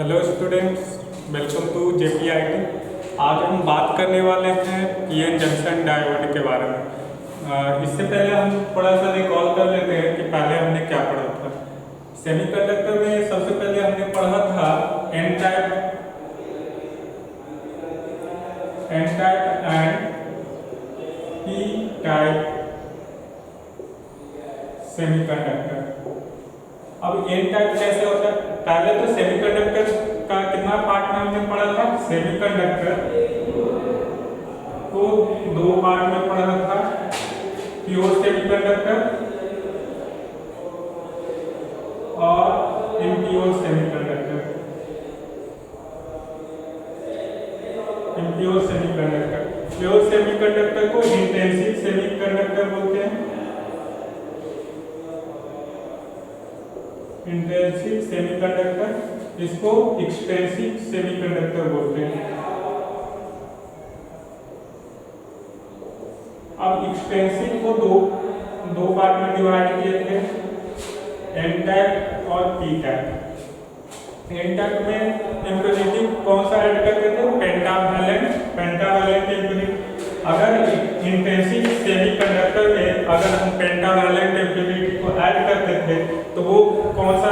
Hello students, welcome to JPIT। आज हम बात करने वाले हैं पीएन जंक्शन डायोड के बारे में। इससे पहले हम थोड़ा सा रिकॉल कर लेते हैं कि पहले हमने क्या पढ़ा था। सेमीकंडक्टर में सबसे पहले हमने पढ़ा था N type and P type semiconductor. अब एन टाइप कैसे होता है? पहले तो सेमीकंडक्टर का कितना पार्ट में हमने पढ़ा था। सेमीकंडक्टर को दो पार्ट में पढ़ा था, प्योर सेमीकंडक्टर और impure semiconductor. Impure semiconductor, pure semiconductor को इंटेंसिव सेमीकंडक्टर बोलते हैं। इंटेंसिव सेमीकंडक्टर, इसको एक्सटेंसिव सेमीकंडक्टर बोलते हैं। अब एक्सटेंसिव को दो पार्ट में डिवाइड किए थे, एन टाइप और पी टाइप। एन टाइप में इम्प्योरिटी कौन सा ऐड करते थे? Pentavalent impurity. अगर इंटेंसिव सेमीकंडक्टर में अगर हम पेंटावैलेंट इम्प्योरिटी को ऐड करते थे तो वो कौन सा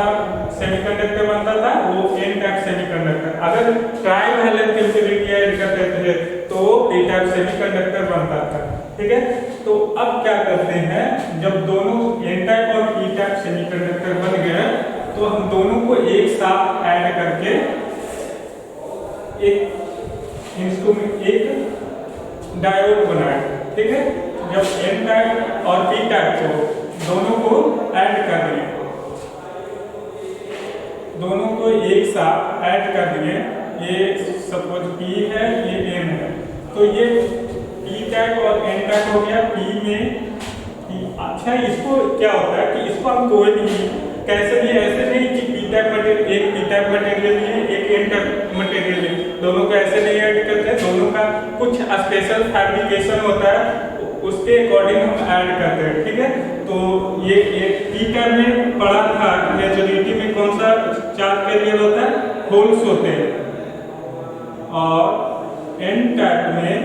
सेमीकंडक्टर बनता था? वो एन टाइप सेमीकंडक्टर। अगर ट्राइवैलेंट इम्प्योरिटी ऐड करते थे तो पी टाइप सेमीकंडक्टर बनता था। ठीक है, तो अब क्या करते हैं, जब दोनों एन टाइप और पी टाइप सेमीकंडक्टर बन गए तो हम दोनों को एक साथ ऐड करके एक इंस्ट्रूमेंट, एक डायोड बनाए। ठीक है, जब एन टाइप और पी टाइप को दोनों को ऐड कर दिए, दोनों को एक साथ ऐड कर दिए, ये सपोज P है, ये N है, तो ये P टाइप और N टाइप हो गया। P में अच्छा, इसको क्या होता है कि इसको हम कोई भी कैसे भी, ऐसे नहीं कि P टाइप मटेरियल, एक P टाइप मटेरियल लिए, एक N टाइप मटेरियल लिए, दोनों को ऐसे नहीं ऐड करते। दोनों का कुछ स्पेशल फैब्रिकेशन होता है, उसके अकॉर्डिंग हम ऐड करते हैं। ठीक है, तो ये पी टाइप में पढ़ा था मेजोरिटी में कौन सा चार्ज कैरियर होता है? होल्स होते हैं। और एन टाइप में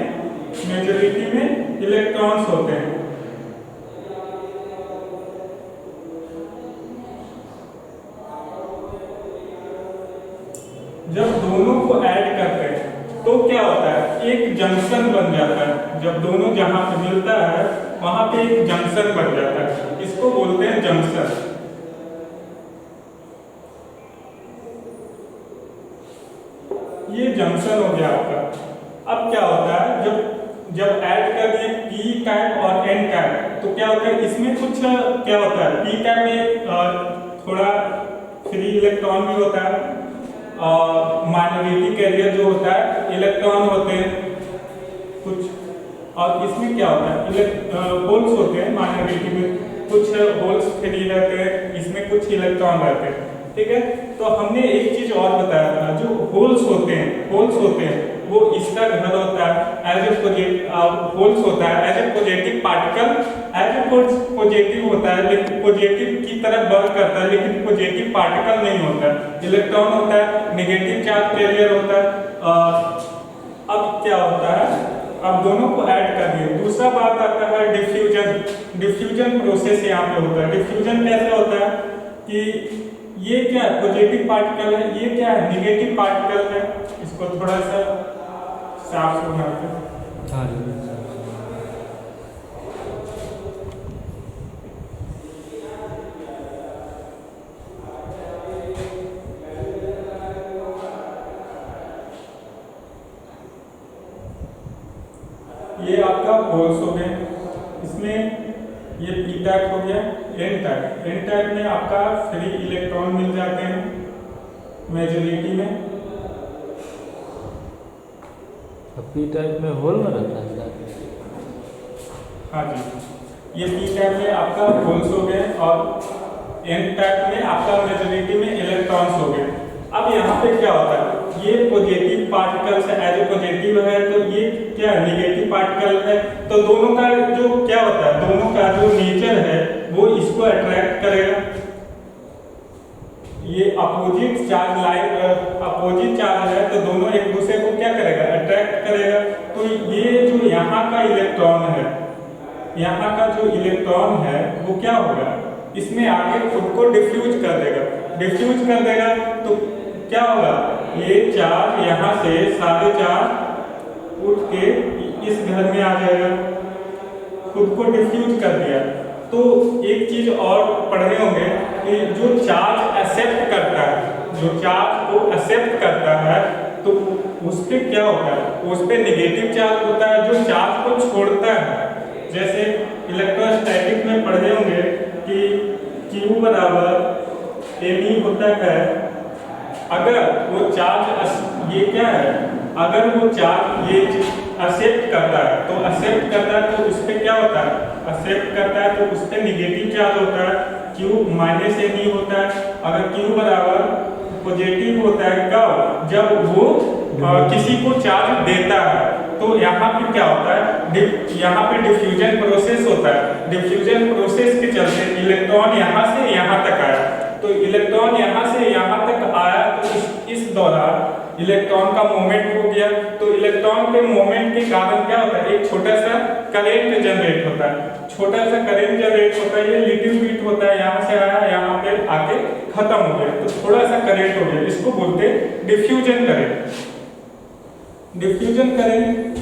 मेजोरिटी में इलेक्ट्रॉन्स होते हैं। जब दोनों को ऐड करते हैं तो क्या होता है? एक जंक्शन बन जाता है। जब दोनों जहां पे मिलता है वहां पे एक जंक्शन बन जाता है, इसको बोलते हैं जंक्शन। ये जंक्शन हो गया आपका। अब क्या होता है, जब ऐड कर दिए पी टाइप और एन टाइप तो क्या होता है, इसमें कुछ क्या होता है, पी टाइप में थोड़ा फ्री इलेक्ट्रॉन भी होता है और माइनॉरिटी कैरियर जो होता है इलेक्ट्रॉन होते हैं कुछ, और इसमें क्या होता है, होल्स होते हैं। माइनॉरिटी में कुछ होल्स फ्री रहते हैं, इसमें कुछ इलेक्ट्रॉन रहते हैं। ठीक है, तो हमने एक चीज और बताया था, जो होल्स होते हैं वो इसका घर होता है एज ए होल्स होता है as a positive particle, as a positive होता है, लेकिन पॉजिटिव की तरह वर्क करता है, लेकिन पॉजिटिव पार्टिकल नहीं होता है। इलेक्ट्रॉन होता है, नेगेटिव चार्ज कैरियर होता है। अब क्या होता है, अब दोनों को ऐड कर दिए। दूसरा बात आता है डिफ्यूजन प्रोसेस यहाँ पे होता है। डिफ्यूजन कैसे होता है कि ये क्या है, पॉजिटिव पार्टिकल है, ये क्या है, नेगेटिव पार्टिकल है। इसको थोड़ा सा साफ बनाते हैं। ये आपका होल्स हो गए, इसमें ये पी टाइप हो गया। एन टाइप में आपका फ्री इलेक्ट्रॉन मिल जाते हैं मेजोरिटी में। पी टाइप में होल में रहता है। हाँ जी, ये पी टाइप में आपका होल्स हो गए और एन टाइप में आपका मेजोरिटी में इलेक्ट्रॉन्स हो गए। अब यहाँ पे क्या होता है, ये positive particles as a positive है, तो ये क्या है, नेगेटिव पार्टिकल है। तो दोनों का जो क्या होता है, दोनों का जो नेचर है वो इसको अट्रैक्ट करेगा। ये opposite charge line opposite charge है तो दोनों एक दूसरे को क्या करेगा, अट्रैक्ट करेगा। तो ये जो यहाँ का इलेक्ट्रॉन है, यहाँ का जो इलेक्ट्रॉन है वो क्या होगा, इसमें आके खुद को डिफ्यूज कर देगा। डिफ्यूज कर देगा तो क्या होगा, ये चार्ज यहाँ से सारे चार्ज उठ के इस घर में आ जाएगा, खुद को डिफ्यूज कर दिया। तो एक चीज और पढ़े होंगे कि जो चार्ज एक्सेप्ट करता है, जो चार्ज को एक्सेप्ट करता है तो उस पे क्या होता है, उस पे नेगेटिव चार्ज होता है। जो चार्ज को छोड़ता है, जैसे इलेक्ट्रोस्टैटिक में पढ़े होंगे कि Q बराबर me होता है। अगर वो चार्ज, ये क्या है, अगर वो चार्ज ये एक्सेप्ट करता है तो एक्सेप्ट करता है तो उस पे क्या होता है, एक्सेप्ट करता है तो उस पे नेगेटिव चार्ज होता है, Q माइनस me होता है। अगर Q बराबर पॉजिटिव होता है कब, जब वो किसी को चार्ज देता है। तो यहाँ पे क्या होता है, यहाँ पे डिफ्यूजन प्रोसेस होता है। डिफ्यूजन प्रोसेस के चलते इलेक्ट्रॉन यहाँ से यहाँ तक आया। तो इलेक्ट्रॉन यहाँ से यहाँ तक आया तो इस दौरान इलेक्ट्रॉन का मूवमेंट हो गया। तो इलेक्ट्रॉन के मूवमेंट के कारण क्या होता है, एक छोटा सा करंट जनरेट होता है। छोटा सा करंट जनरेट होता है, ये लिटिल बिट होता है, यहाँ से आया यहाँ पे आके खत्म हो गया, तो थोड़ा सा करंट हो गया, इसको बोलते हैं डिफ्यूजन करंट। Diffusion current.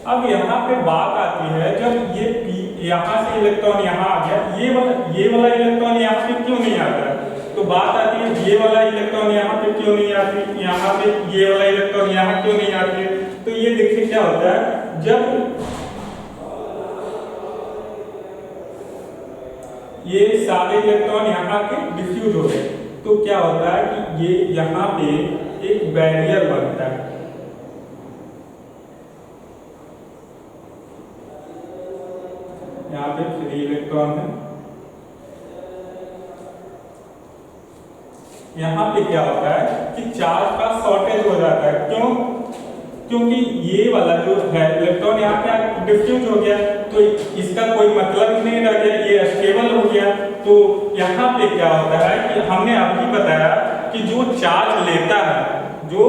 अब यहाँ पे बात आती है, जब ये यहाँ से इलेक्ट्रॉन यहाँ आ गया, ये वाला इलेक्ट्रॉन यहाँ पे क्यों नहीं आता है, तो बात आती है ये वाला इलेक्ट्रॉन यहाँ पे क्यों नहीं आती, यहाँ पे ये वाला इलेक्ट्रॉन यहाँ क्यों नहीं आती है। तो ये देखिए क्या होता है, जब ये सारे इलेक्ट्रॉन यहाँ के डिफ्यूज हो गए तो क्या होता है कि ये यहाँ पे एक बैरियर बनता है। यहाँ पे फ्री इलेक्ट्रॉन है, यहाँ पे क्या होता है कि चार्ज का शॉर्टेज हो जाता है। क्यों? क्योंकि ये वाला जो है इलेक्ट्रॉन यहाँ पे डिफ्यूज हो गया तो इसका कोई मतलब ही नहीं रह गया, ये स्टेबल हो गया। तो यहाँ पे क्या होता है कि हमने अभी बताया कि जो चार्ज लेता है, जो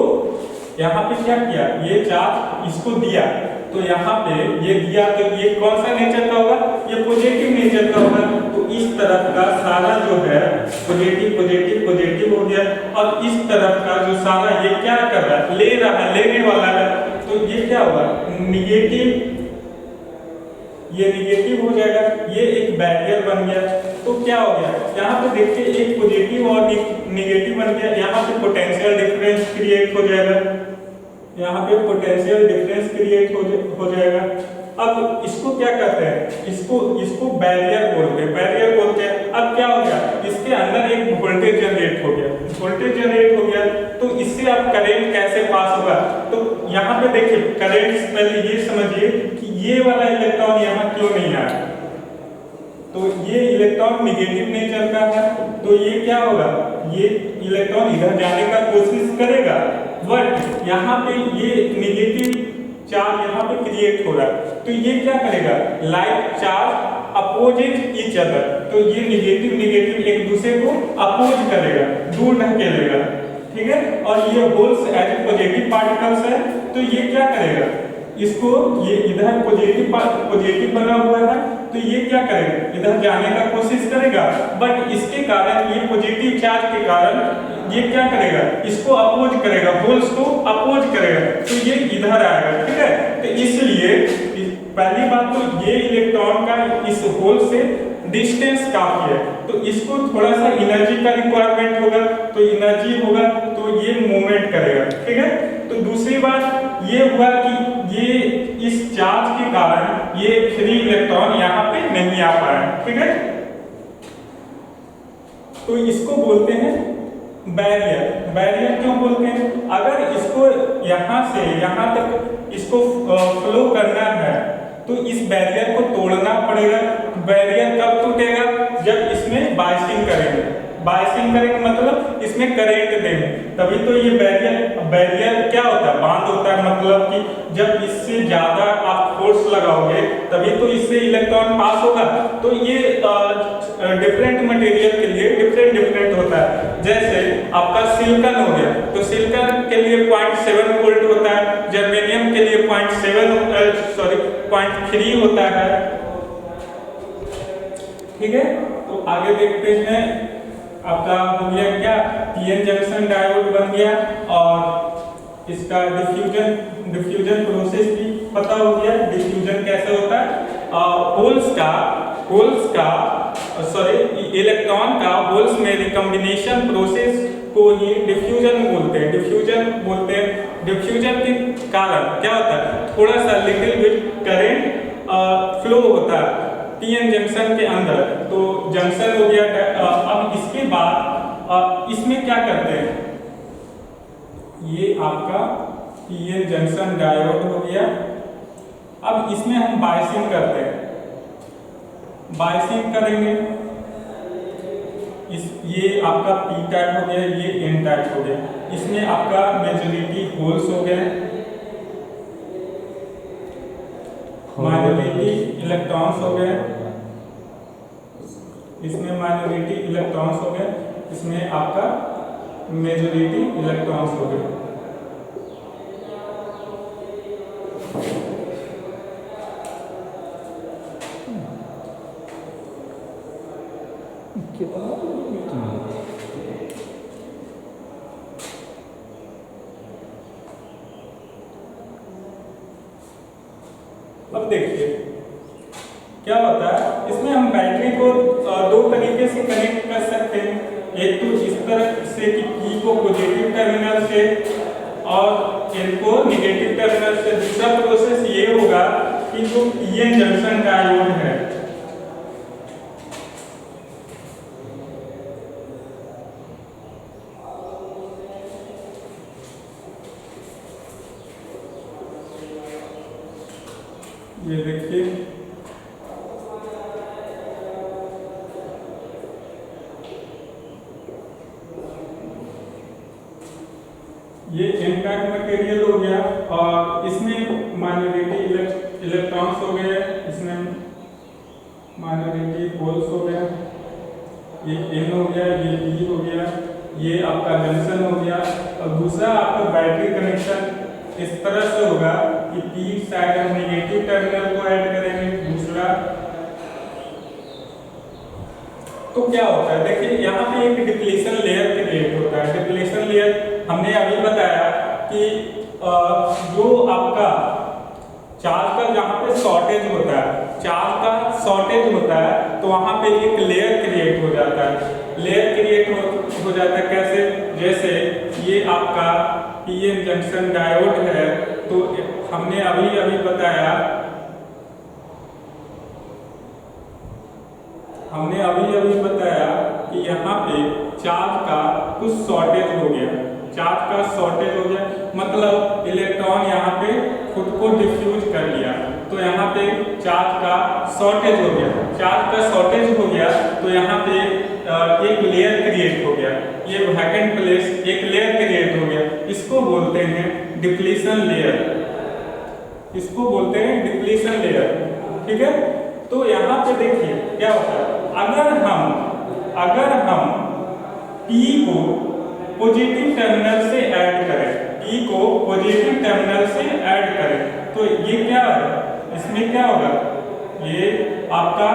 यहाँ पे क्या किया, ये चार्ज इसको दिया, तो यहाँ पे ये दिया तो ये कौन सा नेचर का होगा, ये पॉजिटिव नेचर का होगा। तो इस तरफ का सारा जो है पॉजिटिव पॉजिटिव पॉजिटिव हो गया, और इस तरफ का जो सारा ये क्या कर रहा है, ले रहा है, लेने वाला है, तो ये क्या होगा, निगेटिव, ये निगेटिव हो जाएगा, ये एक बैरियर बन गया। तो क्या हो गया, यहाँ पे देखिए एक पॉजिटिव और निगेटिव बन गया, यहाँ पे पोटेंशियल डिफरेंस क्रिएट हो जाएगा, यहाँ पे पोटेंशियल डिफरेंस क्रिएट हो जाएगा। अब इसको क्या कहते हैं, इसको बैरियर बोलते हैं, बैरियर बोलते हैं। अब क्या हो गया, इसके अंदर एक वोल्टेज जनरेट हो गया, वोल्टेज जनरेट हो गया, तो इससे अब करंट कैसे पास होगा। तो यहाँ पे देखिए करंट, पहले ये समझिए कि ये वाला इलेक्ट्रॉन यहाँ क्यों नहीं आया, तो ये इलेक्ट्रॉन निगेटिव नेचर का है, तो ये क्या होगा, ये इलेक्ट्रॉन इधर जाने का कोशिश करेगा, बट यहाँ पे ये निगेटिव चार्ज यहाँ पे क्रिएट हो रहा है, तो ये क्या करेगा, like charge opposite each other, तो ये निगेटिव निगेटिव एक दूसरे को अपोज करेगा, दूर ढकेलेगा, ठीक है। और ये होल्स एज पॉजिटिव पार्टिकल्स है, तो ये क्या करेगा, इसको, ये इधर पॉजिटिव बना हुआ है, तो ये क्या करेगा, इधर जाने का कोशिश करेगा, बट इसके कारण, ये पॉजिटिव चार्ज के कारण ये क्या करेगा, इसको अपोज करेगा, होल्स को अपोज करेगा, तो ये इधर आएगा, ठीक है। तो इसलिए पहली बात तो ये इलेक्ट्रॉन का इस होल से डिस्टेंस काफी है, तो इसको थोड़ा सा एनर्जी का रिक्वायरमेंट होगा, तो एनर्जी होगा तो ये मूवमेंट करेगा, ठीक है। तो दूसरी बात ये हुआ कि ये इस चार्ज के कारण ये फ्री इलेक्ट्रॉन यहाँ पे नहीं आ पाया, ठीक है। तो इसको बोलते हैं बैरियर। बैरियर क्यों बोलते हैं, अगर इसको यहाँ से यहाँ तक इसको फ्लो करना है तो इस बैरियर को तोड़ना पड़ेगा। बैरियर कब टूटेगा, जब इसमें बाइसिंग करेंगे, बाइसिंग करेंगे मतलब इसमें करंट देंगे, तभी तो ये बैरियर क्या होता है, बांध होता है, मतलब कि जब इससे ज्यादा आप फोर्स लगाओगे तभी तो इससे इलेक्ट्रॉन पास होगा। तो ये डिफरेंट मटेरियल के लिए डिफरेंट होता है। जैसे आपका सिलिकॉन हो गया, तो सिलिकॉन के लिए 0.7 वोल्ट होता है, जर्मेनियम के लिए 0.3 होता है। ठीक है, तो आगे देखते हैं। आपका हो गया क्या, पीएन जंक्शन डायोड बन गया, और इसका डिफ्यूजन प्रोसेस भी पता हो गया। डिफ्यूजन कैसे होता है, इलेक्ट्रॉन का होल्स में रिकॉम्बिनेशन प्रोसेस को ही डिफ्यूजन बोलते हैं। डिफ्यूजन के कारण क्या होता है, थोड़ा सा लिटिल बिट करंट फ्लो होता है पीएन जंक्शन के अंदर। तो जंक्शन हो गया। अब इसके बाद इसमें क्या करते हैं, ये आपका पीएन जंक्शन डायोड हो गया। अब इसमें हम बायसिंग करते हैं, बायसिंग करेंगे। ये आपका पी टाइप हो गया, ये एन टाइप हो गया। इसमें आपका मेजॉरिटी होल्स हो गए, माइनॉरिटी इलेक्ट्रॉन्स हो गए। इसमें माइनॉरिटी इलेक्ट्रॉन्स हो गए, इसमें आपका मेजॉरिटी इलेक्ट्रॉन्स हो गए। अब देखिए क्या होता है, इसमें हम बैटरी को दो तरीके से कनेक्ट कर सकते हैं। एक तो इस तरह से कि पी को पॉजिटिव टर्मिनल से और एन को नेगेटिव टर्मिनल से। दूसरा प्रोसेस ये होगा कि जो पीएन जंक्शन डायोड है, ये देखिए ये एन टाइप मटेरियल हो गया, और इसमें माइनॉरिटी इलेक्ट्रॉन्स हो गए, इसमें माइनॉरिटी होल्स हो गया। ये एन हो गया, ये पी हो गया, ये आपका जंक्शन हो गया। और दूसरा आपका बैटरी कनेक्शन इस तरह से होगा कि पी साइड हम नेगेटिव टर्मिनल को ऐड करेंगे, दूसरा। तो क्या होता है, देखिए यहाँ पे एक डिप्लीशन लेयर क्रिएट होता है। डिप्लीशन लेयर हमने अभी बताया कि जो आपका चार्ज का जहाँ पे शॉर्टेज होता है, चार्ज का शॉर्टेज होता है, तो वहाँ पे एक लेयर क्रिएट हो जाता है। लेयर क्रिएट हो जाता है कैसे, जैसे ये आपका पीएन जंक्शन डायोड है, तो हमने अभी बताया कि यहाँ पे चार्ज का कुछ शॉर्टेज हो गया। मतलब इलेक्ट्रॉन यहाँ पे खुद को डिफ्यूज कर लिया, तो यहाँ पे चार्ज का शॉर्टेज हो गया। तो यहाँ पे एक लेयर क्रिएट हो गया, ये वैकेंट प्लेस एक लेयर क्रिएट हो गया। इसको बोलते हैं डिप्लीशन लेयर। ठीक है, तो यहाँ पे देखिए क्या होता है, अगर हम P को पॉजिटिव टर्मिनल से ऐड करें, तो ये क्या है, इसमें क्या होगा, ये आपका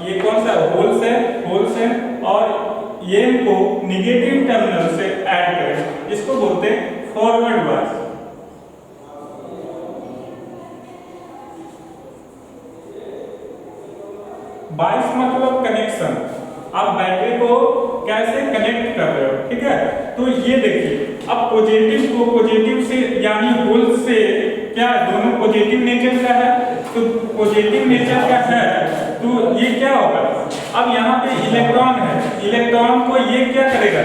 ये कौन सा होल्स है, और ये को नेगेटिव टर्मिनल से ऐड करें, इसको बोलते हैं फॉरवर्ड बायस। बायस मतलब कनेक्शन, आप बैटरी को कैसे कनेक्ट कर रहे हो। ठीक है, तो ये देखिए, अब पॉजिटिव को पॉजिटिव से यानी होल्स से, क्या दोनों पॉजिटिव नेचर का है, तो पॉजिटिव नेचर का है, तो ये क्या होगा, अब यहाँ पे इलेक्ट्रॉन है, इलेक्ट्रॉन को ये क्या करेगा,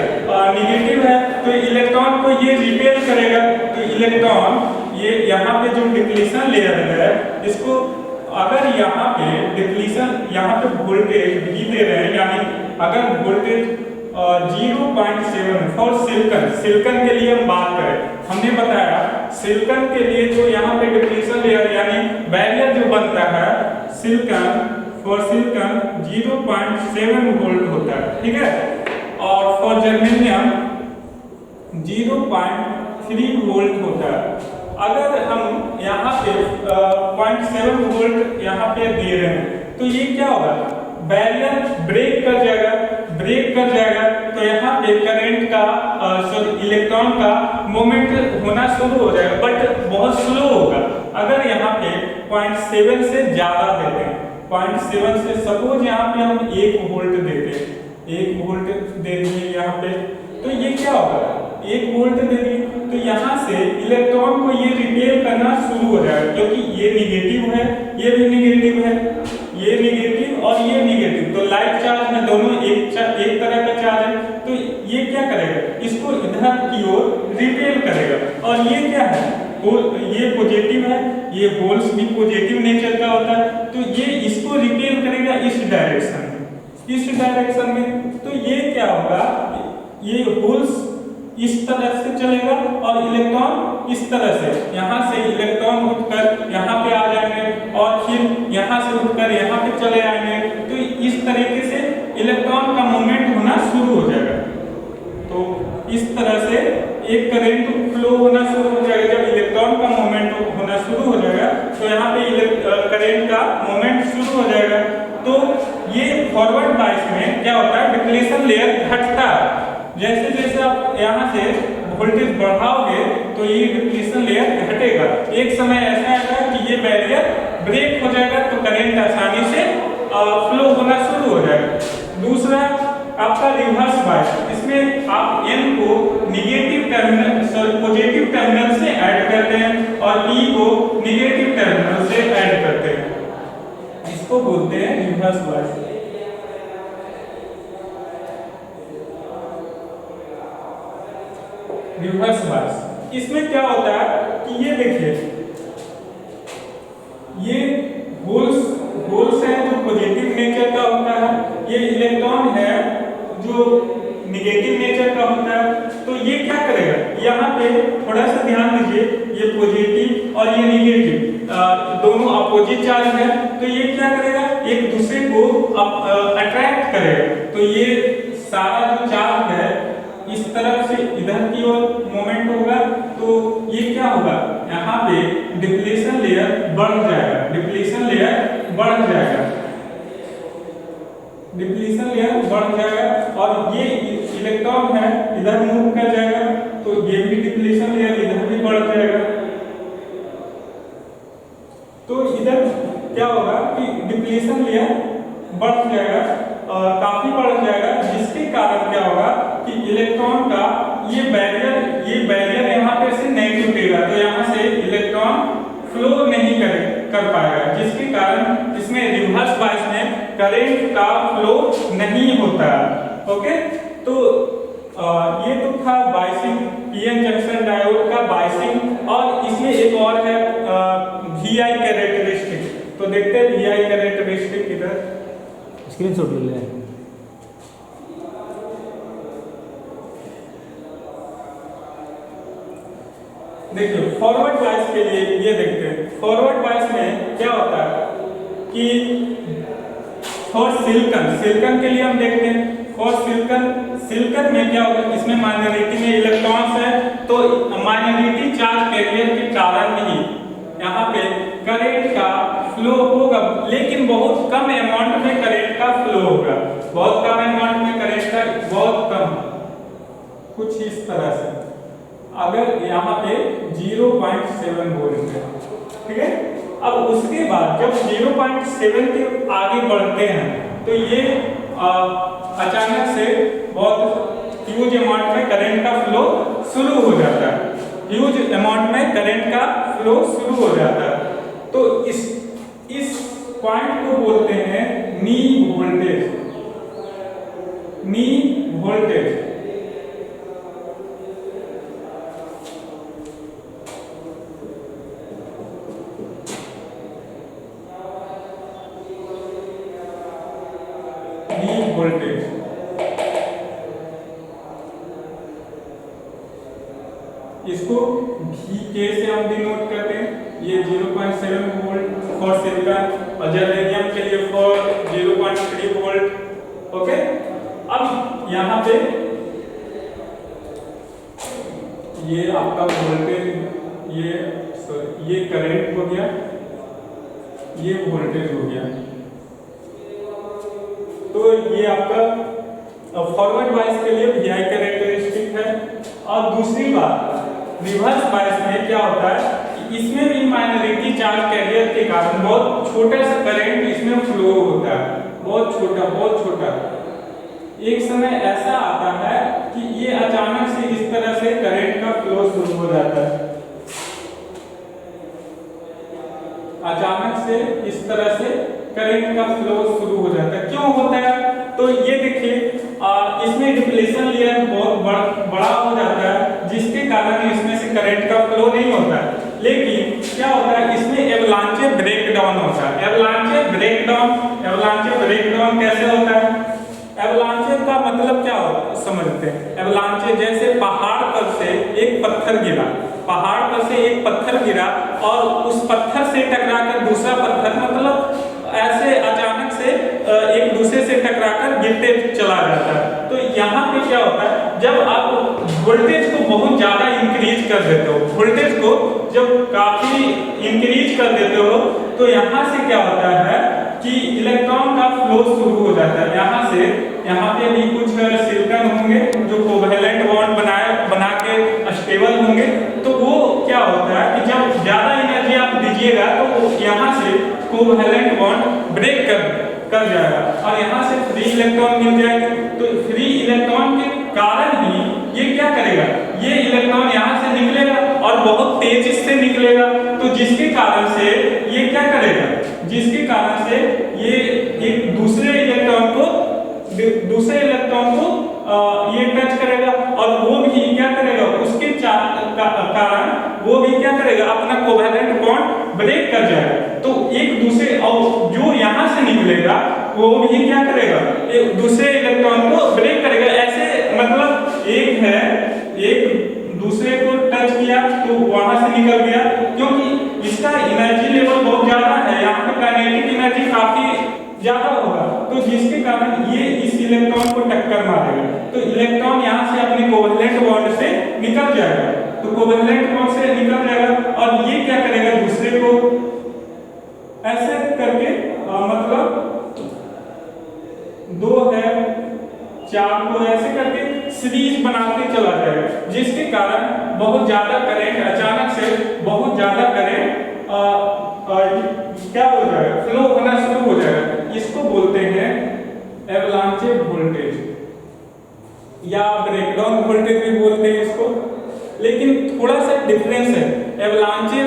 नेगेटिव है, तो इलेक्ट्रॉन को ये रिपेल करेगा। तो इलेक्ट्रॉन ये यहाँ पे जो डिप्लीशन लेयर है, इसको अगर यहाँ पे डिप्लीशन, यहाँ पे वोल्टेज भी दे रहे हैं, यानी अगर वोल्टेज 0.7 फॉर सिलिकॉन के लिए हम बात करें, हमने बताया सिलिकॉन के लिए जो यहाँ पे डिप्लीशन लेयर यानी बैरियर जो बनता है सिलिकॉन 0.7 वोल्ट होता है। ठीक है, और फॉर जर्मेनियम 0.3 वोल्ट होता है। अगर हम यहाँ पे 0.7 वोल्ट यहाँ पे दे रहे हैं तो ये क्या होगा, बैरियर ब्रेक कर जाएगा तो यहाँ पे करंट का इलेक्ट्रॉन का मूवमेंट होना शुरू हो जाएगा, बट बहुत स्लो होगा। अगर यहाँ पे 0.7 से ज्यादा देते हैं, 0.7 से सपोज यहाँ पे हम 1 वोल्ट देते हैं, 1 वोल्ट दे दिए यहाँ पे, तो ये क्या होगा, 1 वोल्ट दे दिए तो यहाँ से इलेक्ट्रॉन को ये रिपेल करना शुरू हो जाएगा, क्योंकि ये निगेटिव है, ये भी निगेटिव है, ये निगेटिव और ये निगेटिव, तो लाइक चार्ज में दोनों एक तरह का चार्ज है, तो ये क्या करेगा, इसको इधर की ओर रिपेल करेगा। और ये क्या है, ये पॉजिटिव है, ये होल्स भी पॉजिटिव नेचर का होता है, तो ये इसको रिपेल करेगा इस डायरेक्शन में, तो ये क्या होगा, ये होल्स इस तरह से चलेगा और इलेक्ट्रॉन इस तरह से, यहाँ से इलेक्ट्रॉन उठकर यहाँ पे आ जाएंगे और फिर यहाँ से उठकर यहाँ पे चले आएंगे, तो इस तरीके से इलेक्ट्रॉन का मूवमेंट होना शुरू हो जाएगा। तो इस तरह से एक करंट फ्लो होना शुरू हो जाएगा। जब इलेक्ट्रॉन का मूवमेंट होना शुरू हो जाएगा तो यहाँ पे करंट का मूवमेंट शुरू हो जाएगा। तो ये फॉरवर्ड बायस में क्या होता है, डिप्लीशन लेयर घटता है। जैसे जैसे आप यहाँ से वोल्टेज बढ़ाओगे तो ये डिप्लीशन लेयर घटेगा। एक समय ऐसा आएगा कि ये बैरियर ब्रेक हो जाएगा तो करंट आसानी से फ्लो होना शुरू हो जाएगा। दूसरा आपका रिवर्स बायस, इसमें आप N को निगेटिव टर्मिनल पॉजिटिव टर्मिनल से ऐड करते हैं और P को निगेटिव टर्मिनल से ऐड करते हैं, इसको बोलते हैं रिवर्स बायस। रिवर्स बायस, इसमें क्या होता है कि ये देखिए, ये होल्स है जो पॉजिटिव नेचर का होता है, ये इलेक्ट्रॉन है जो निगेटिव नेचर का होता है। तो ये क्या करेगा, यहाँ पे थोड़ा सा ध्यान दीजिए, ये पॉजिटिव और ये निगेटिव दोनों अपोजिट चार्ज है, तो ये क्या करेगा, एक दूसरे को अट्रैक्ट करेगा। तो ये सारा जो चार्ज है इस तरफ से इधर की ओर मूवमेंट होगा, तो ये क्या होगा, यहाँ पे डिप्लीशन लेयर बढ़ जाएगा, डिप्लीशन लेयर बढ़ जाएगा, डिप्लीशन लेयर बढ़ जाएगा और ये इलेक्ट्रॉन है इधर मूव कर जाएगा, तो ये भी डिप्लीशन लेयर इधर भी बढ़ जाएगा। तो इधर क्या होगा कि डिप्लीशन लेयर बढ़ जाएगा, काफी बढ़ जाएगा, जिसके कारण क्या होगा कि इलेक्ट्रॉन का ये बैरियर यहाँ पे से नहीं टूटेगा, तो यहाँ से इलेक्ट्रॉन फ्लो नहीं कर पाएगा, जिसके कारण इसमें रिवर्स बायस में करंट का फ्लो नहीं होता। ओके, तो ये तो था बायसिंग, पीएन जंक्शन डायोड का बायसिंग। और इसमें एक और है VI कैरेक्टरिस्टिक, तो देखते हैं VI कैरेक्टरिस्टिक इधर स्क्रीनशॉट ले लें। देखिए फॉरवर्ड बायस के लिए ये देखते हैं, फॉरवर्ड बायस में क्या होता है कि फॉर सिलिकॉन के लिए हम देखते हैं, फॉर सिलिकॉन में क्या होगा, इसमें माइनॉरिटी में इलेक्ट्रॉन्स है, तो माइनॉरिटी चार्ज कैरियर के कारण ही यहाँ पे करंट का फ्लो होगा, लेकिन बहुत कम अमाउंट में करंट का फ्लो होगा, बहुत कम अमाउंट में करंट का, बहुत कम, कुछ इस तरह से। अगर यहाँ पे 0.7 वोल्ट है, ठीक है। अब उसके बाद जब 0.7 के आगे बढ़ते हैं तो ये अचानक से बहुत ह्यूज अमाउंट में करंट का फ्लो शुरू हो जाता है, ह्यूज अमाउंट में करंट का फ्लो शुरू हो जाता है। तो इस पॉइंट को बोलते हैं नी वोल्टेज, नी वोल्टेज। वोल्टेज इसको VK से हम डिनोट करते हैं, ये 0.7 वोल्ट फॉर सिलिकॉन और जर्मेनियम के लिए फॉर 0.3 वोल्ट। ओके, अब यहाँ पे ये आपका वोल्टेज, ये करंट हो गया, ये वोल्टेज हो गया। तो ये आपका फॉरवर्ड बायस के लिए VI कैरेक्टरिस्टिक है। और दूसरी बात, रिवर्स बायस में क्या होता है कि इसमें भी माइनॉरिटी चार्ज कैरियर के कारण बहुत छोटा सा करंट इसमें फ्लो होता है, बहुत छोटा। एक समय ऐसा आता है कि ये अचानक से इस तरह से करंट का फ्लो शुरू हो जाता है, अचानक से इस तरह से करंट का फ्लो शुरू हो जाता है। क्यों होता है? तो ये देखिए, इसमें डिप्लेशन लेयर बहुत बड़ा हो जाता है, जिसके कारण इसमें से करंट का फ्लो नहीं होता है। लेकिन क्या होता है, इसमें एवलांचे ब्रेकडाउन होता है। एवलांचे ब्रेकडाउन कैसे होता है? एवलांचे का मतलब क्या होता है समझते हैं। एवलांचे जैसे पहाड़ पर से एक पत्थर गिरा और उस पत्थर से टकराकर दूसरा पत्थर, मतलब ऐसे अचानक से एक दूसरे से टकराकर गिरते चला जाता है। तो यहाँ पे क्या होता है, जब आप वोल्टेज को बहुत ज्यादा इंक्रीज कर देते हो, वोल्टेज को जब काफी इंक्रीज कर देते हो, तो यहाँ से क्या होता है कि इलेक्ट्रॉन का फ्लो शुरू हो जाता है। यहाँ पे भी कुछ सिलिकॉन होंगे जो कोवैलेंट बॉन्ड बना के स्टेबल होंगे। तो वो क्या होता है कि जब ज्यादा एनर्जी आप दीजिएगा तो वो यहाँ से कोवैलेंट बॉन्ड ब्रेक कर जाएगा और यहाँ से फ्री इलेक्ट्रॉन मिल जाएंगे। तो फ्री इलेक्ट्रॉन के कारण ही ये क्या करेगा, ये इलेक्ट्रॉन यहाँ से निकलेगा और बहुत तेज इससे निकलेगा। तो जिसके कारण से ये क्या करेगा, जिसके कारण से ये एक दूसरे इलेक्ट्रॉन को ये टच करेगा और वो भी क्या करेगा, उसके कारण वो भी क्या करेगा, अपना कोवैलेंट बॉन्ड ब्रेक कर जाएगा। तो एक दूसरे, और जो यहाँ से निकलेगा वो भी क्या करेगा, एक दूसरे इलेक्ट्रॉन को ब्रेक करेगा। ऐसे मतलब एक दूसरे को टच किया तो वहां से निकल गया, क्योंकि इसका एनर्जी लेवल बहुत ज्यादा है, यहाँ पे काइनेटिक एनर्जी काफी ज्यादा होगा। तो जिसके कारण ये इस इलेक्ट्रॉन को टक्कर मारेगा। तो इलेक्ट्रॉन यहाँ से अपने कोवैलेंट बॉन्ड से निकल जाएगा, तो कोवैलेंट बॉन्ड से निकल जाएगा और ये क्या करेगा, दूसरे को ऐसे करके मतलब 2 है 4 को ऐसे करके सीरीज बनाते चला जाएगा, जिसके कारण बहुत ज्यादा करंट, अचानक से बहुत ज्यादा करंट क्या हो जाएगा, फ्लो होना शुरू हो जाएगा। इसको बोलते हैं एवलांचे वोल्टेज या ब्रेकडाउन वोल्टेज भी बोलते हैं इसको। लेकिन थोड़ा सा डिफरेंस है, एवलांचे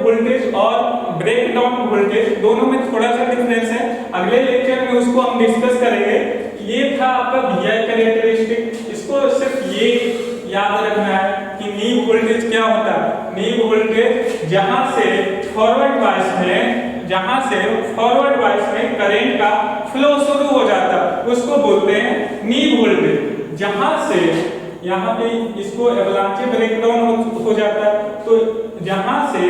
वोल्टेज और ब्रेकडाउन वोल्टेज दोनों में थोड़ा सा डिफरेंस है। अगले लेक्चर में उसको हम डिस्कस करेंगे। ये था आपका VI कैरेक्टरिस्टिक। इसको सिर्फ ये याद रखना है कि नीव वोल्टेज क्या होता है। नीव वोल्टेज जहां से फॉरवर्ड बायस में करंट का फ्लो शुरू हो जाता है, उसको बोलते हैं नीव वोल्टेज। जहां से यहाँ पे इसको एवलांचे ब्रेकडाउन हो जाता है, तो जहां से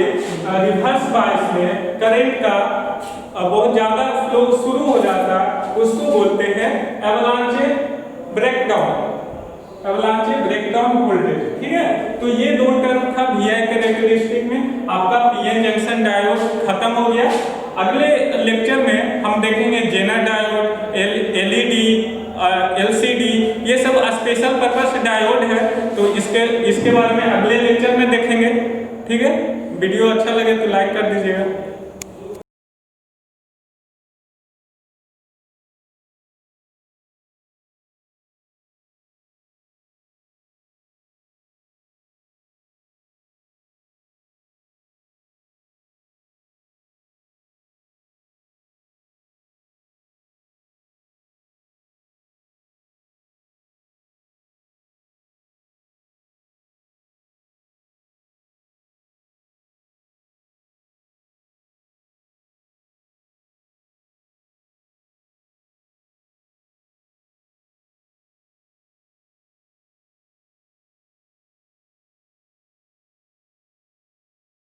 रिवर्स बायस में करंट का बहुत ज्यादा फ्लो शुरू हो जाता है, उसको बोलते हैं एवलांचे ब्रेकडाउन वोल्टेज। ठीक है, तो ये 2 टर्म था VI कैरेक्टरिस्टिक में। आपका PN जंक्शन डायोड खत्म हो गया। अगले लेक्चर में हम देखेंगे जेनर डायोड, LED, LCD, ये सब स्पेशल पर्पस डायोड है। तो इसके बारे में अगले लेक्चर में देखेंगे। ठीक है, वीडियो अच्छा लगे तो लाइक कर दीजिएगा।